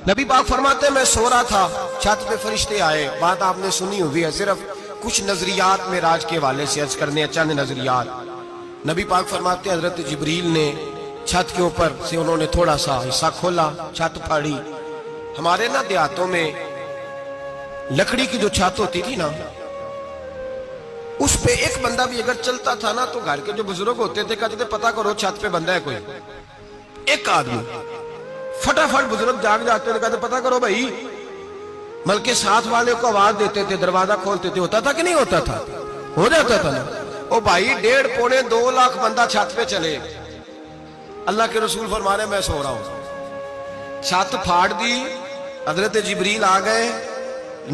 نبی پاک فرماتے ہیں میں سو رہا تھا، چھت پہ فرشتے آئے، بات آپ نے سنی ہوئی ہے، صرف کچھ نظریات میں راج کے حوالے سے عرض کرنے ہیں، چند نظریات۔ نبی پاک فرماتے ہیں حضرت جبریل نے چھت کے اوپر سے انہوں نے تھوڑا سا حصہ کھولا، چھت پھاڑی۔ ہمارے نا دیہاتوں میں لکڑی کی جو چھت ہوتی تھی نا، اس پہ ایک بندہ بھی اگر چلتا تھا نا تو گھر کے جو بزرگ ہوتے تھے کہتے تھے پتہ کرو چھت پہ بندہ ہے کوئی۔ ایک آدمی فٹافٹ بزرگ جاگ جاتے تھے، کہتے پتہ کرو بھائی، بلکہ ساتھ والے کو آواز دیتے تھے، دروازہ کھولتے تھے۔ ہوتا تھا کہ نہیں ہوتا تھا؟ ہو جاتا تھا نا۔ او بھائی 1.5 پونے 2 لاکھ بندہ چھت پہ چلے، اللہ کے رسول فرمانے میں سو رہا ہوں، چھت پھاڑ دی، حضرت جبریل آ گئے،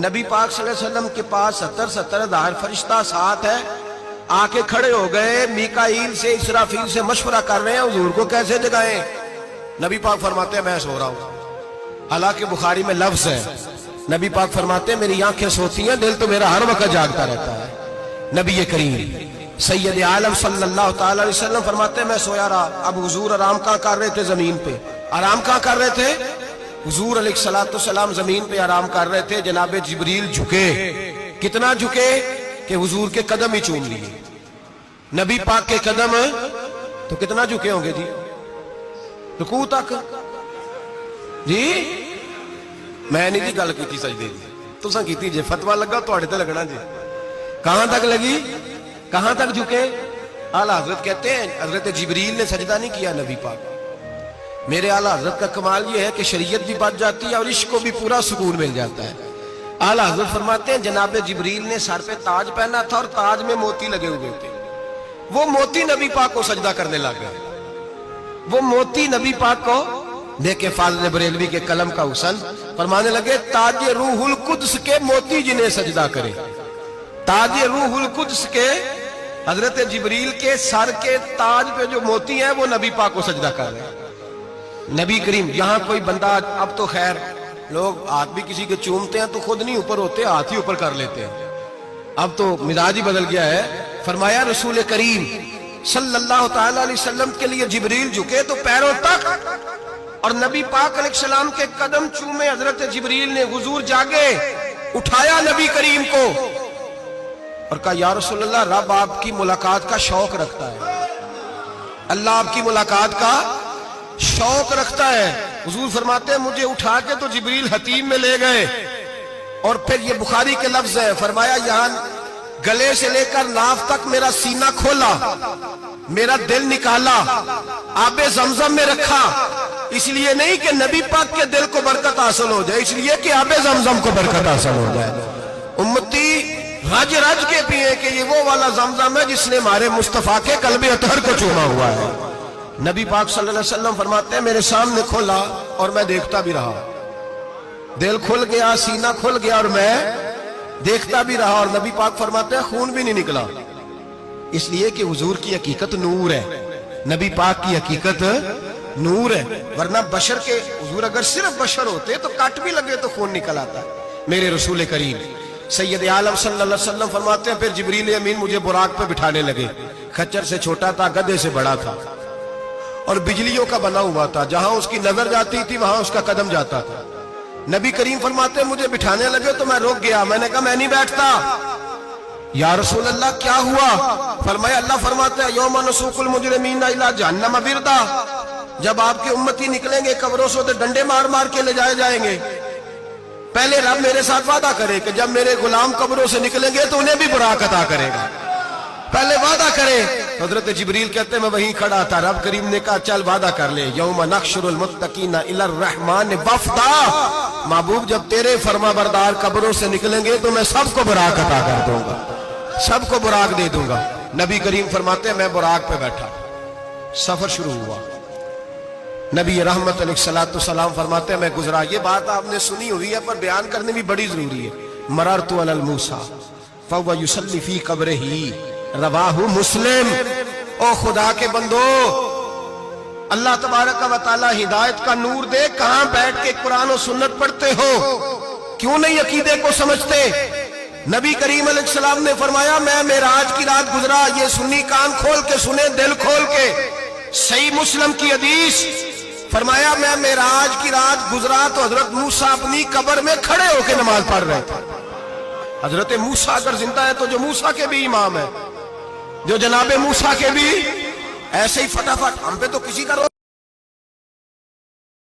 نبی پاک صلی اللہ علیہ وسلم کے پاس 70 ہزار فرشتہ ساتھ ہے، آ کے کھڑے ہو گئے، میکائیل سے اسرافیل سے مشورہ کر رہے ہیں حضور کو کیسے جگائیں۔ نبی پاک فرماتے ہیں میں سو رہا ہوں۔ حالانکہ بخاری میں لفظ ہے، نبی پاک فرماتے ہیں میری آنکھیں سوتی ہیں، دل تو میرا ہر وقت جاگتا رہتا ہے۔ نبی کریم سید عالم صلی اللہ تعالی علیہ وسلم فرماتے ہیں میں سویا رہا۔ اب حضور آرام کہاں کر رہے تھے؟ زمین پہ۔ آرام کہاں کر رہے تھے؟ حضور علیہ السلام زمین پہ آرام کر رہے تھے، جناب جبریل جھکے۔ کتنا جھکے کہ حضور کے قدم ہی چوم لیے۔ نبی پاک کے قدم تو کتنا جھکے ہوں گے جی؟ رکوع تک جی؟ میں نہیں جی گل کی سجدے دی، تساں کیتی جی، فتویٰ لگا تواڈے تے لگنا جی۔ کہاں تک لگی؟ کہاں تک جھکے؟ اعلیٰ حضرت کہتے ہیں حضرت جبریل نے سجدہ نہیں کیا نبی پاک۔ میرے اعلیٰ حضرت کا کمال یہ ہے کہ شریعت بھی بچ جاتی ہے اور عشق کو بھی پورا سکون مل جاتا ہے۔ اعلیٰ حضرت فرماتے ہیں جناب جبریل نے سر پہ تاج پہنا تھا اور تاج میں موتی لگے ہوئے تھے، وہ موتی نبی پاک کو سجدہ کرنے لگ گئے۔ وہ موتی نبی پاک کو دیکھے، فاضل بریلوی کے قلم کا حسن فرمانے لگے تاج روح القدس کے موتی جنہیں سجدہ کرے۔ تاج روح القدس کے حضرت جبریل کے سر کے تاج پہ جو موتی ہیں وہ نبی پاک کو سجدہ کر رہے ہیں۔ نبی کریم یہاں کوئی بندہ، اب تو خیر لوگ ہاتھ بھی کسی کے چومتے ہیں تو خود نہیں اوپر ہوتے، ہاتھ ہی اوپر کر لیتے ہیں، اب تو مزاج ہی بدل گیا ہے۔ فرمایا رسول کریم صلی اللہ تعالی علیہ وسلم کے لیے جبریل جھکے تو پیروں تک، اور نبی پاک علیہ السلام کے قدم چومے حضرت جبریل نے۔ حضور جاگے، اٹھایا نبی کریم کو اور کہا یا رسول اللہ، رب آپ کی ملاقات کا شوق رکھتا ہے، اللہ آپ کی ملاقات کا شوق رکھتا ہے۔ حضور فرماتے ہیں مجھے اٹھا کے تو جبریل حتیم میں لے گئے، اور پھر یہ بخاری کے لفظ ہے، فرمایا یہاں گلے سے لے کر ناف تک میرا سینہ کھولا، میرا دل نکالا، آب زمزم میں رکھا، اس لیے نہیں کہ نبی پاک کے دل کو برکت حاصل ہو جائے، اس لیے کہ آب زمزم کو برکت حاصل ہو جائے۔ امتی رج رج کے پیئے کہ یہ وہ والا زمزم ہے جس نے ہمارے مصطفیٰ کے قلب اطہر کو چوما ہوا ہے۔ نبی پاک صلی اللہ علیہ وسلم فرماتے ہیں میرے سامنے کھولا اور میں دیکھتا بھی رہا، دل کھل گیا، سینہ کھل گیا اور میں دیکھتا بھی رہا، اور نبی پاک فرماتے ہیں خون بھی نہیں نکلا، اس لیے کہ حضور کی حقیقت نور ہے، نبی پاک کی حقیقت نور ہے، ورنہ بشر کے حضور اگر صرف بشر ہوتے تو کٹ بھی لگے تو خون نکل آتا۔ میرے رسول کریم سید عالم صلی اللہ علیہ وسلم فرماتے ہیں پھر جبریل امین مجھے براق پہ بٹھانے لگے، خچر سے چھوٹا تھا، گدھے سے بڑا تھا، اور بجلیوں کا بنا ہوا تھا، جہاں اس کی نظر جاتی تھی وہاں اس کا قدم جاتا تھا۔ نبی کریم فرماتے ہیں مجھے بٹھانے لگے تو میں رک گیا، میں نے کہا میں نہیں بیٹھتا۔ یا رسول اللہ کیا ہوا؟ فرمایا اللہ فرماتے ہیں یوم نسوق المجرمین الی جہنم وردا، جب آپ کے امتی نکلیں گے قبروں سے تو ڈنڈے مار مار کے لے جائے جائیں گے۔ پہلے رب میرے ساتھ وعدہ کرے کہ جب میرے غلام قبروں سے نکلیں گے تو انہیں بھی براق عطا کرے گا، پہلے وعدہ کرے۔ حضرت جبریل کہتے ہیں میں وہیں کھڑا تھا، رب کریم نے کہا چل وعدہ کر لے، یوم نحشر المتقین الی الرحمن وفدا، محبوب جب تیرے فرما بردار قبروں سے نکلیں گے تو میں سب کو براق عطا کر دوں گا، سب کو براق دے دوں گا۔ نبی کریم فرماتے ہیں میں براق پہ بیٹھا، سفر شروع ہوا، نبی رحمت علیہ السلام فرماتے ہیں میں گزرا۔ یہ بات آپ نے سنی ہوئی ہے پر بیان کرنے بھی بڑی ضروری ہے۔ مررت علی الموسیٰ فہو یصلی فی قبرہ، رواہ مسلم۔ او خدا کے بندو، اللہ تبارک و تعالی ہدایت کا نور دے، کہاں بیٹھ کے قرآن و سنت پڑھتے ہو؟ کیوں نہیں عقیدے کو سمجھتے؟ نبی کریم علیہ السلام نے فرمایا میں معراج کی رات گزرا، یہ سنی کان کھول کے سنے، دل کھول کے، صحیح مسلم کی حدیث، فرمایا میں معراج کی رات گزرا تو حضرت موسیٰ اپنی قبر میں کھڑے ہو کے نماز پڑھ رہے تھے. حضرت موسیٰ اگر زندہ ہے تو جو موسیٰ کے بھی امام ہے، جو جناب موسیٰ کے بھی ایسے ہی فٹافٹ ہم پہ تو کسی کا